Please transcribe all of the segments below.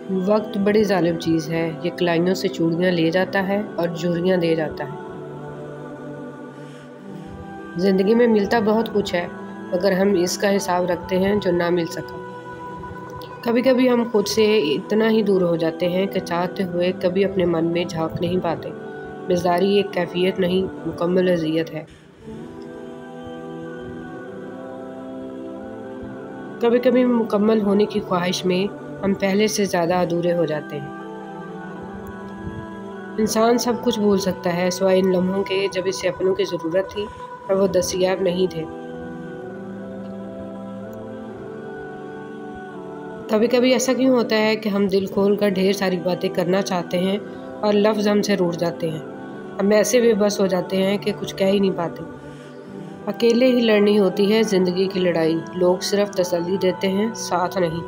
وقت بڑی ظالم چیز ہے، یہ کلائیوں سے چوڑیاں لے جاتا ہے اور جوریاں دے جاتا ہے۔ زندگی میں ملتا بہت کچھ ہے، مگر ہم اس کا حساب رکھتے ہیں جو نہ مل سکا۔ کبھی کبھی ہم خود سے اتنا ہی دور ہو جاتے ہیں کہ چاہتے ہوئے کبھی اپنے من میں جھانک نہیں پاتے۔ بیزاری ایک کیفیت نہیں، مکمل اذیت ہے۔ کبھی کبھی مکمل ہونے کی خواہش میں ہم پہلے سے زیادہ ادھورے ہو جاتے ہیں۔ انسان سب کچھ بھول سکتا ہے سوائے ان لمحوں کے جب اسے اپنوں کی ضرورت تھی اور وہ دستیاب نہیں تھے۔ کبھی کبھی ایسا کیوں ہوتا ہے کہ ہم دل کھول کر ڈھیر ساری باتیں کرنا چاہتے ہیں اور لفظ ہم سے روٹھ جاتے ہیں۔ ہم ایسے بے بس ہو جاتے ہیں کہ کچھ کہہ ہی نہیں پاتے۔ اکیلے ہی لڑنی ہوتی ہے زندگی کی لڑائی، لوگ صرف تسلی دیتے ہیں، ساتھ نہیں۔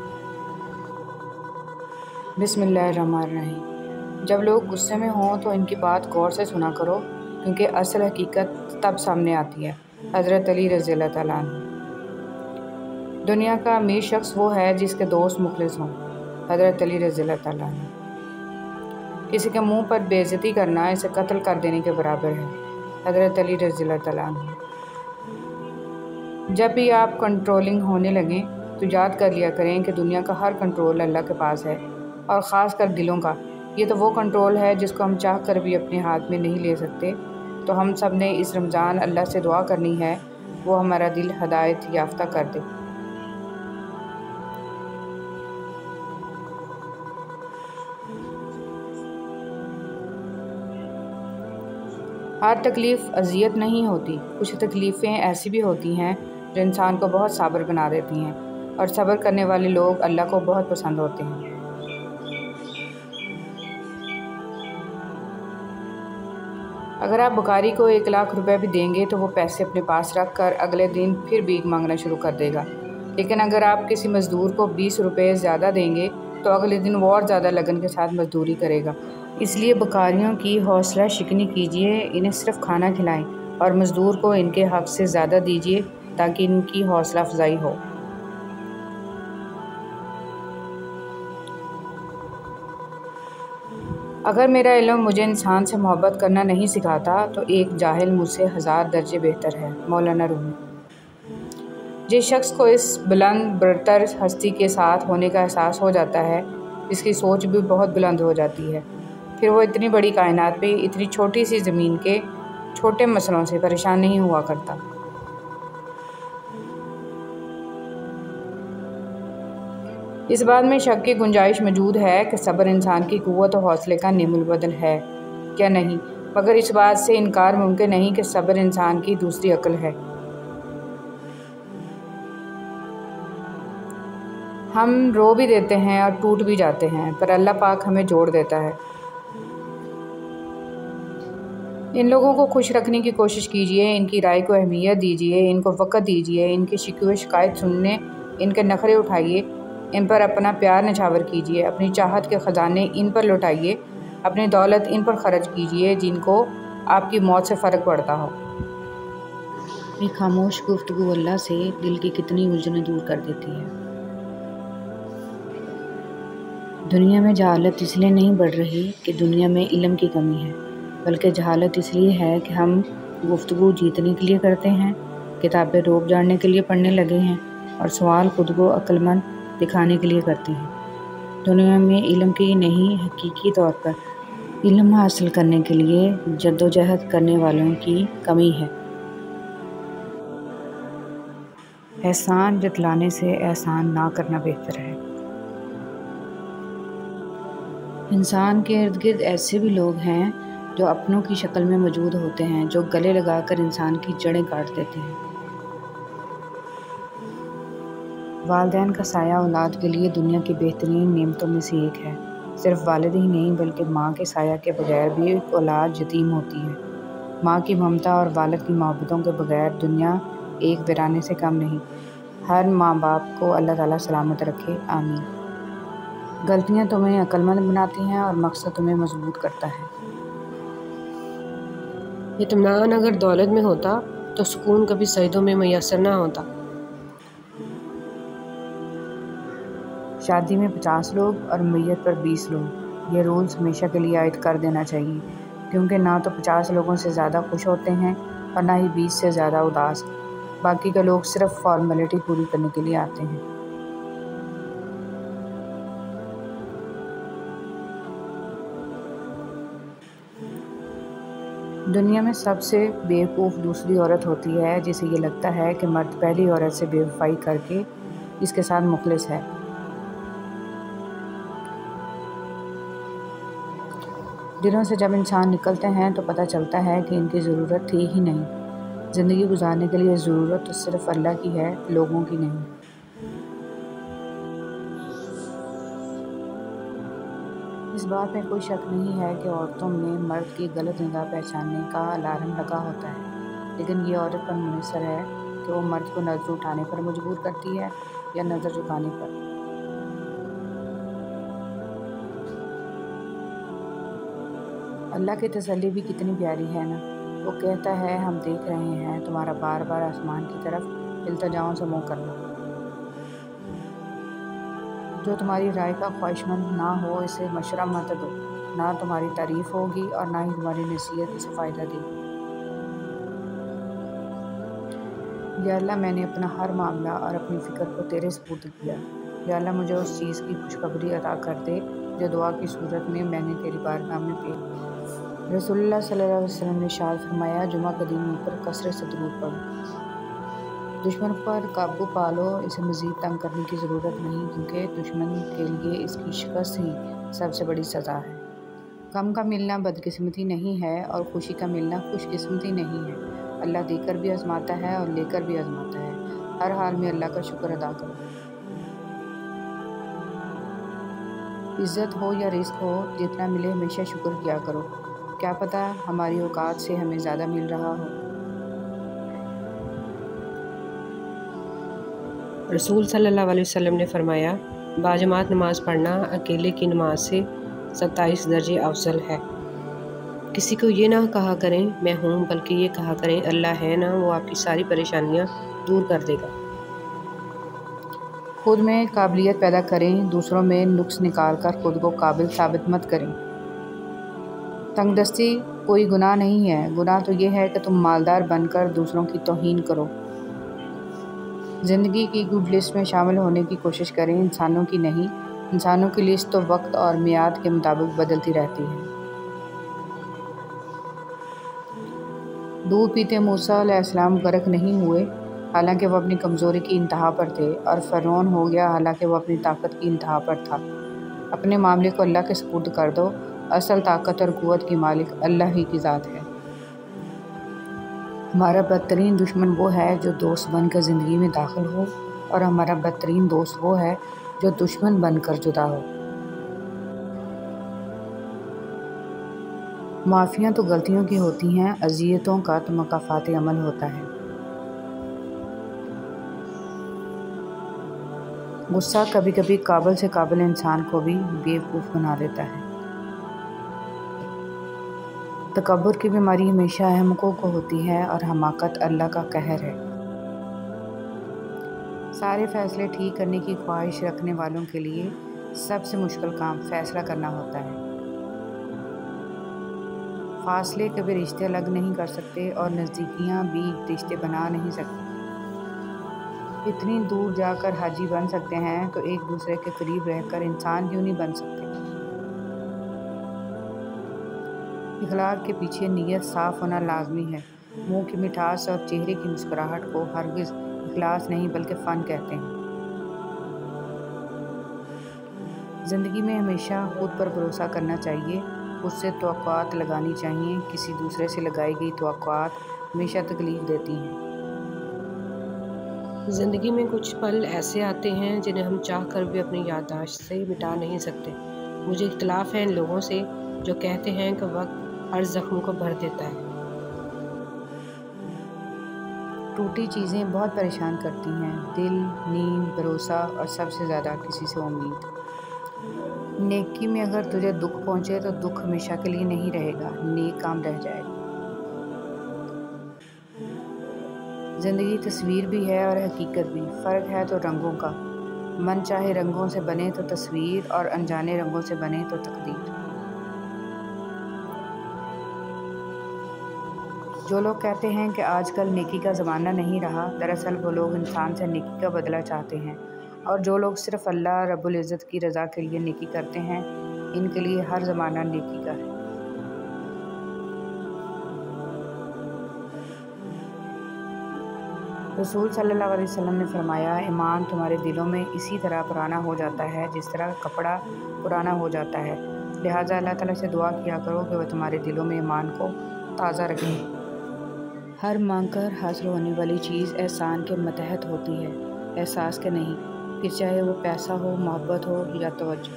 بسم اللہ الرحمن الرحیم۔ جب لوگ غصے میں ہوں تو ان کی بات غور سے سنا کرو، کیونکہ اصل حقیقت تب سامنے آتی ہے۔ حضرت علی رضی اللہ تعالیٰ عنہ۔ دنیا کا امیر شخص وہ ہے جس کے دوست مخلص ہوں۔ حضرت علی رضی اللہ تعالیٰ عنہ۔ کسی کے منہ پر بے عزتی کرنا اسے قتل کر دینے کے برابر ہے۔ حضرت علی رضی اللہ تعالیٰ عنہ۔ جب بھی آپ کنٹرولنگ ہونے لگیں تو یاد کر لیا کریں کہ دنیا کا ہر کنٹرول اللہ کے پاس ہے، اور خاص کر دلوں کا۔ یہ تو وہ کنٹرول ہے جس کو ہم چاہ کر بھی اپنے ہاتھ میں نہیں لے سکتے۔ تو ہم سب نے اس رمضان اللہ سے دعا کرنی ہے وہ ہمارا دل ہدایت یافتہ کر دے۔ ہر تکلیف اذیت نہیں ہوتی، کچھ تکلیفیں ایسی بھی ہوتی ہیں جو انسان کو بہت صابر بنا دیتی ہیں، اور صبر کرنے والے لوگ اللہ کو بہت پسند ہوتے ہیں۔ اگر آپ بھکاری کو 1,00,000 روپے بھی دیں گے تو وہ پیسے اپنے پاس رکھ کر اگلے دن پھر بھیک مانگنا شروع کر دے گا، لیکن اگر آپ کسی مزدور کو 20 روپے زیادہ دیں گے تو اگلے دن وہ اور زیادہ لگن کے ساتھ مزدوری کرے گا۔ اس لیے بھکاریوں کی حوصلہ شکنی کیجیے، انہیں صرف کھانا کھلائیں اور مزدور کو ان کے حق سے زیادہ دیجیے تاکہ ان کی حوصلہ افزائی ہو۔ اگر میرا علم مجھے انسان سے محبت کرنا نہیں سکھاتا تو ایک جاہل مجھ سے 1000 درجے بہتر ہے۔ مولانا رومی۔ جس شخص کو اس بلند برتر ہستی کے ساتھ ہونے کا احساس ہو جاتا ہے، اس کی سوچ بھی بہت بلند ہو جاتی ہے، پھر وہ اتنی بڑی کائنات پہ اتنی چھوٹی سی زمین کے چھوٹے مسئلوں سے پریشان نہیں ہوا کرتا۔ اس بات میں شک کی گنجائش موجود ہے کہ صبر انسان کی قوت و حوصلے کا نعم البدل ہے کیا نہیں، مگر اس بات سے انکار ممکن نہیں کہ صبر انسان کی دوسری عقل ہے۔ ہم رو بھی دیتے ہیں اور ٹوٹ بھی جاتے ہیں، پر اللہ پاک ہمیں جوڑ دیتا ہے۔ ان لوگوں کو خوش رکھنے کی کوشش کیجیے، ان کی رائے کو اہمیت دیجیے، ان کو وقت دیجیے، ان کی شکوے شکایت سننے، ان کے نخرے اٹھائیے، ان پر اپنا پیار نچھاور کیجیے، اپنی چاہت کے خزانے ان پر لوٹائیے، اپنی دولت ان پر خرچ کیجیے جن کو آپ کی موت سے فرق پڑتا ہو۔ ایک خاموش گفتگو اللہ سے دل کی کتنی الجھنیں دور کر دیتی ہے۔ دنیا میں جہالت اس لیے نہیں بڑھ رہی کہ دنیا میں علم کی کمی ہے، بلکہ جہالت اس لیے ہے کہ ہم گفتگو جیتنے کے لیے کرتے ہیں، کتابیں روب جاڑنے کے لیے پڑھنے لگے ہیں، اور سوال خود کو عقل مند دکھانے کے لیے کرتے ہیں۔ دنیا میں علم کی نہیں، حقیقی طور پر علم حاصل کرنے کے لیے جدوجہد کرنے والوں کی کمی ہے۔ احسان جتلانے سے احسان نہ کرنا بہتر ہے۔ انسان کے ارد گرد ایسے بھی لوگ ہیں جو اپنوں کی شکل میں موجود ہوتے ہیں، جو گلے لگا کر انسان کی جڑیں کاٹ دیتے ہیں۔ والدین کا سایہ اولاد کے لیے دنیا کی بہترین نعمتوں میں سے ایک ہے۔ صرف والد ہی نہیں بلکہ ماں کے سایہ کے بغیر بھی اولاد یتیم ہوتی ہے۔ ماں کی ممتا اور والد کی محبتوں کے بغیر دنیا ایک ویرانے سے کم نہیں۔ ہر ماں باپ کو اللہ تعالیٰ سلامت رکھے، آمین۔ غلطیاں تمہیں عقل مند بناتی ہیں اور مقصد تمہیں مضبوط کرتا ہے۔ اطمینان اگر دولت میں ہوتا تو سکون کبھی سجدوں میں میسر نہ ہوتا۔ شادی میں 50 لوگ اور میت پر 20 لوگ، یہ رولز ہمیشہ کے لیے عائد کر دینا چاہیے، کیونکہ نہ تو 50 لوگوں سے زیادہ خوش ہوتے ہیں اور نہ ہی 20 سے زیادہ اداس، باقی کے لوگ صرف فارمیلٹی پوری کرنے کے لیے آتے ہیں۔ دنیا میں سب سے بیوقوف دوسری عورت ہوتی ہے جسے یہ لگتا ہے کہ مرد پہلی عورت سے بے وفائی کر کے اس کے ساتھ مخلص ہے۔ دلوں سے جب انسان نکلتے ہیں تو پتہ چلتا ہے کہ ان کی ضرورت تھی ہی نہیں۔ زندگی گزارنے کے لیے ضرورت تو صرف اللہ کی ہے، لوگوں کی نہیں۔ اس بات میں کوئی شک نہیں ہے کہ عورتوں میں مرد کی غلط نگاہ پہچاننے کا الارم لگا ہوتا ہے، لیکن یہ عورت پر منحصر ہے کہ وہ مرد کو نظر اٹھانے پر مجبور کرتی ہے یا نظر جھکانے پر۔ اللہ کی تسلی بھی کتنی پیاری ہے نا، وہ کہتا ہے ہم دیکھ رہے ہیں تمہارا بار بار آسمان کی طرف التجاؤں سے منہ کرنا۔ جو تمہاری رائے کا خواہشمند نہ ہو اسے مشورہ مت دو، نہ تمہاری تعریف ہوگی اور نہ ہی تمہاری نصیحت اسے فائدہ دے گی۔ یا اللہ میں نے اپنا ہر معاملہ اور اپنی فکر کو تیرے سپرد کیا، یا اللہ مجھے اس چیز کی خوشخبری عطا کر دے جو دعا کی صورت میں نے تیری بارگاہ میں پیش۔ رسول اللہ صلی اللہ علیہ وسلم نے ارشاد فرمایا، جمعہ کے دن پر کثرت سے درود پڑھو۔ دشمن پر قابو پالو، اسے مزید تنگ کرنے کی ضرورت نہیں، کیونکہ دشمن کے لیے اس کی شکست ہی سب سے بڑی سزا ہے۔ غم کا ملنا بدقسمتی نہیں ہے اور خوشی کا ملنا خوش قسمتی نہیں ہے۔ اللہ دے کر بھی آزماتا ہے اور لے کر بھی آزماتا ہے، ہر حال میں اللہ کا شکر ادا کرو۔ عزت ہو یا رزق ہو، جتنا ملے ہمیشہ شکر کیا کرو، کیا پتہ ہماری اوقات سے ہمیں زیادہ مل رہا ہو۔ رسول صلی اللہ علیہ وسلم نے فرمایا، باجماعت نماز پڑھنا اکیلے کی نماز سے 27 درجے افضل ہے۔ کسی کو یہ نہ کہا کریں میں ہوں، بلکہ یہ کہا کریں اللہ ہے نا، وہ آپ کی ساری پریشانیاں دور کر دے گا۔ خود میں قابلیت پیدا کریں، دوسروں میں نقص نکال کر خود کو قابل ثابت مت کریں۔ تنگ دستی کوئی گناہ نہیں ہے، گناہ تو یہ ہے کہ تم مالدار بن کر دوسروں کی توہین کرو۔ زندگی کی گڈ لسٹ میں شامل ہونے کی کوشش کریں، انسانوں کی نہیں۔ انسانوں کی لسٹ تو وقت اور میعاد کے مطابق بدلتی رہتی ہے۔ دودھ پیتے موسیٰ علیہ السلام غرق نہیں ہوئے، حالانکہ وہ اپنی کمزوری کی انتہا پر تھے، اور فرعون ہو گیا حالانکہ وہ اپنی طاقت کی انتہا پر تھا۔ اپنے معاملے کو اللہ کے سپرد کر دو، اصل طاقت اور قوت کی مالک اللہ ہی کی ذات ہے۔ ہمارا بدترین دشمن وہ ہے جو دوست بن کر زندگی میں داخل ہو، اور ہمارا بدترین دوست وہ ہے جو دشمن بن کر جدا ہو۔ معافیاں تو غلطیوں کی ہوتی ہیں، اذیتوں کا تو مکافات عمل ہوتا ہے۔ غصہ کبھی کبھی قابل سے قابل انسان کو بھی بیوقوف بنا دیتا ہے۔ تکبر کی بیماری ہمیشہ احمقوں کو ہوتی ہے اور حماقت اللہ کا قہر ہے۔ سارے فیصلے ٹھیک کرنے کی خواہش رکھنے والوں کے لیے سب سے مشکل کام فیصلہ کرنا ہوتا ہے۔ فاصلے کبھی رشتے الگ نہیں کر سکتے اور نزدیکیاں بھی رشتے بنا نہیں سکتی۔ اتنی دور جا کر حاجی بن سکتے ہیں تو ایک دوسرے کے قریب رہ کر انسان کیوں نہیں بن سکتے؟ اخلاق کے پیچھے نیت صاف ہونا لازمی ہے۔ منہ کی مٹھاس اور چہرے کی مسکراہٹ کو ہرگز اخلاص نہیں بلکہ فن کہتے ہیں۔ زندگی میں ہمیشہ خود پر بھروسہ کرنا چاہیے، خود سے توقعات لگانی چاہیے، کسی دوسرے سے لگائی گئی توقعات ہمیشہ تکلیف دیتی ہیں۔ زندگی میں کچھ پل ایسے آتے ہیں جنہیں ہم چاہ کر بھی اپنی یادداشت سے مٹا نہیں سکتے۔ مجھے اختلاف ہے ان لوگوں سے جو کہتے ہیں کہ وقت ہر زخم کو بھر دیتا ہے۔ ٹوٹی چیزیں بہت پریشان کرتی ہیں، دل، نیند، بھروسہ اور سب سے زیادہ کسی سے امید۔ نیکی میں اگر تجھے دکھ پہنچے تو دکھ ہمیشہ کے لیے نہیں رہے گا، نیک کام رہ جائے گا۔ زندگی تصویر بھی ہے اور حقیقت بھی، فرق ہے تو رنگوں کا۔ من چاہے رنگوں سے بنے تو تصویر اور انجانے رنگوں سے بنے تو تقدیر۔ جو لوگ کہتے ہیں کہ آج کل نیکی کا زمانہ نہیں رہا، دراصل وہ لوگ انسان سے نیکی کا بدلہ چاہتے ہیں، اور جو لوگ صرف اللہ رب العزت کی رضا کے لیے نیکی کرتے ہیں، ان کے لیے ہر زمانہ نیکی کا ہے۔ رسول صلی اللہ علیہ وسلم نے فرمایا، ایمان تمہارے دلوں میں اسی طرح پرانا ہو جاتا ہے جس طرح کپڑا پرانا ہو جاتا ہے، لہٰذا اللہ تعالیٰ سے دعا کیا کرو کہ وہ تمہارے دلوں میں ایمان کو تازہ رکھے۔ ہر مانگ کر حاصل ہونے والی چیز احسان کے متحد ہوتی ہے، احساس کے نہیں، پھر چاہے وہ پیسہ ہو، محبت ہو یا توجہ۔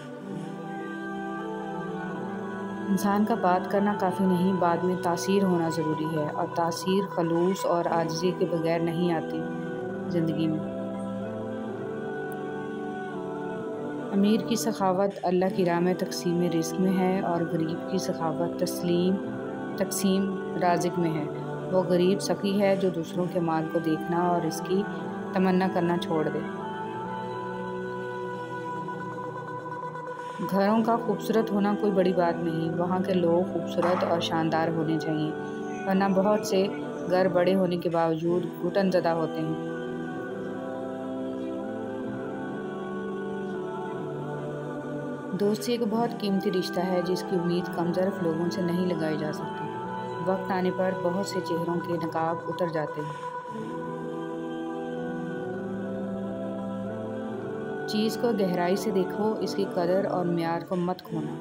انسان کا بات کرنا کافی نہیں، بعد میں تاثیر ہونا ضروری ہے، اور تاثیر خلوص اور عاجزی کے بغیر نہیں آتی زندگی میں۔ امیر کی سخاوت اللہ کی راہ میں تقسیم رزق میں ہے، اور غریب کی سخاوت تقسیم رازق میں ہے۔ وہ غریب سخی ہے جو دوسروں کے مال کو دیکھنا اور اس کی تمنا کرنا چھوڑ دے۔ گھروں کا خوبصورت ہونا کوئی بڑی بات نہیں، وہاں کے لوگ خوبصورت اور شاندار ہونے چاہیے، ورنہ بہت سے گھر بڑے ہونے کے باوجود گھٹن زدہ ہوتے ہیں۔ دوستی ایک بہت قیمتی رشتہ ہے جس کی امید کم ظرف لوگوں سے نہیں لگائی جا سکتی۔ وقت آنے پر بہت سے چہروں کے نقاب اتر جاتے ہیں۔ چیز کو گہرائی سے دیکھو، اس کی قدر اور معیار کو مت کھونا۔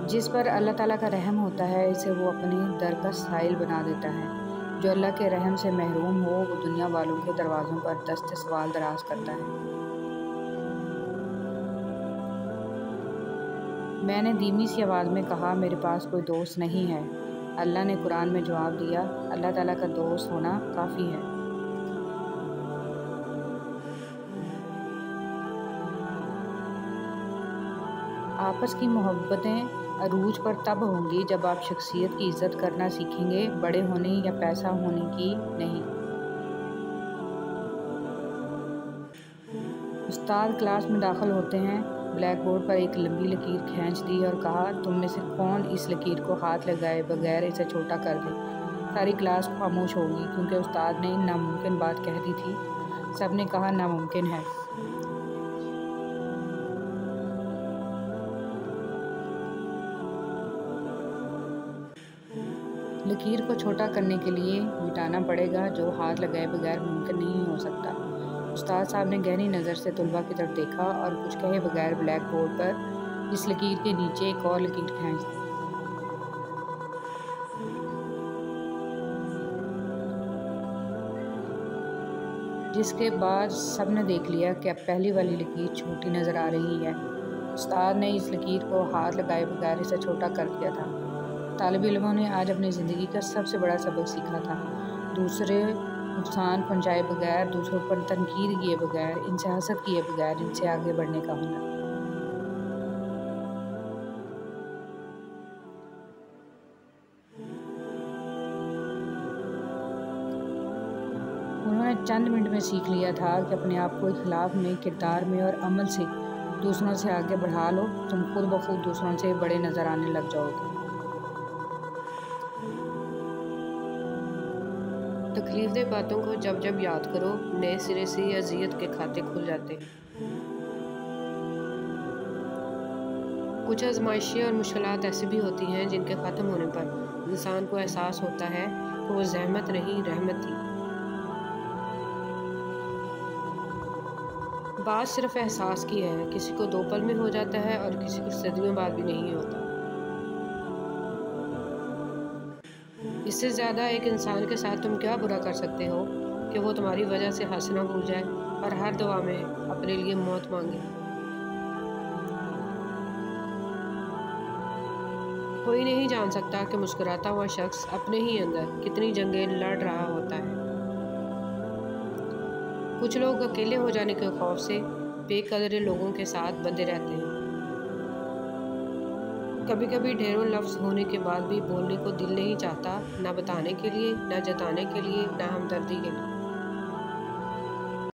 جس پر اللہ تعالیٰ کا رحم ہوتا ہے اسے وہ اپنے در کا سائل بنا دیتا ہے، جو اللہ کے رحم سے محروم ہو وہ دنیا والوں کے دروازوں پر دست سوال دراز کرتا ہے۔ میں نے دھیمی سی آواز میں کہا، میرے پاس کوئی دوست نہیں ہے۔ اللہ نے قرآن میں جواب دیا، اللہ تعالیٰ کا دوست ہونا کافی ہے۔ آپس کی محبتیں عروج پر تب ہوں گی جب آپ شخصیت کی عزت کرنا سیکھیں گے، بڑے ہونے یا پیسہ ہونے کی نہیں۔ استاد کلاس میں داخل ہوتے ہیں، بلیک بورڈ پر ایک لمبی لکیر کھینچ دی اور کہا، تم میں سے کون اس لکیر کو ہاتھ لگائے بغیر اسے چھوٹا کر دے؟ ساری کلاس خاموش ہوگی کیونکہ استاد نے ناممکن بات کہہ دی تھی۔ سب نے کہا ناممکن ہے۔ لکیر کو چھوٹا کرنے کے لیے مٹانا پڑے گا جو ہاتھ لگائے بغیر ممکن نہیں ہو سکتا۔ استاد صاحب نے گہری نظر سے طلباء کی طرف دیکھا اور کچھ کہے بغیر بلیک بورڈ پر اس لکیر کے نیچے ایک اور لکیر کھینچ دی۔ جس کے بعد سب نے دیکھ لیا کہ اب پہلی والی لکیر چھوٹی نظر آ رہی ہے۔ استاد نے اس لکیر کو ہاتھ لگائے بغیر اسے چھوٹا کر دیا تھا۔ طالب علموں نے آج اپنی زندگی کا سب سے بڑا سبق سیکھا تھا، دوسرے نقصان پہنچائے بغیر، دوسروں پر تنقید کیے بغیر، ان سے حسد کیے بغیر ان سے آگے بڑھنے کا ہنر۔ انہوں نے چند منٹ میں سیکھ لیا تھا کہ اپنے آپ کو اخلاق میں، کردار میں اور عمل سے دوسروں سے آگے بڑھا لو، تم خود بخود دوسروں سے بڑے نظر آنے لگ جاؤ گے۔ تکلیف دہ باتوں کو جب جب یاد کرو، نئے سرے سے اذیت کے کھاتے کھل جاتے ہیں۔ کچھ آزمائشیں اور مشکلات ایسی بھی ہوتی ہیں جن کے ختم ہونے پر انسان کو احساس ہوتا ہے کہ وہ زحمت نہیں، رحمت تھی۔ بات صرف احساس کی ہے، کسی کو 2 پل میں ہو جاتا ہے اور کسی کو صدیوں بعد بھی نہیں ہوتا۔ اس سے زیادہ ایک انسان کے ساتھ تم کیا برا کر سکتے ہو کہ وہ تمہاری وجہ سے ہنسنا بھول جائے اور ہر دعا میں اپنے لیے موت مانگے۔ کوئی نہیں جان سکتا کہ مسکراتا ہوا شخص اپنے ہی اندر کتنی جنگیں لڑ رہا ہوتا ہے۔ کچھ لوگ اکیلے ہو جانے کے خوف سے بے قدر لوگوں کے ساتھ بندھے رہتے ہیں۔ کبھی کبھی ڈھیروں لفظ ہونے کے بعد بھی بولنے کو دل نہیں چاہتا، نہ بتانے کے لیے، نہ جتانے کے لیے، نہ ہمدردی کے لیے۔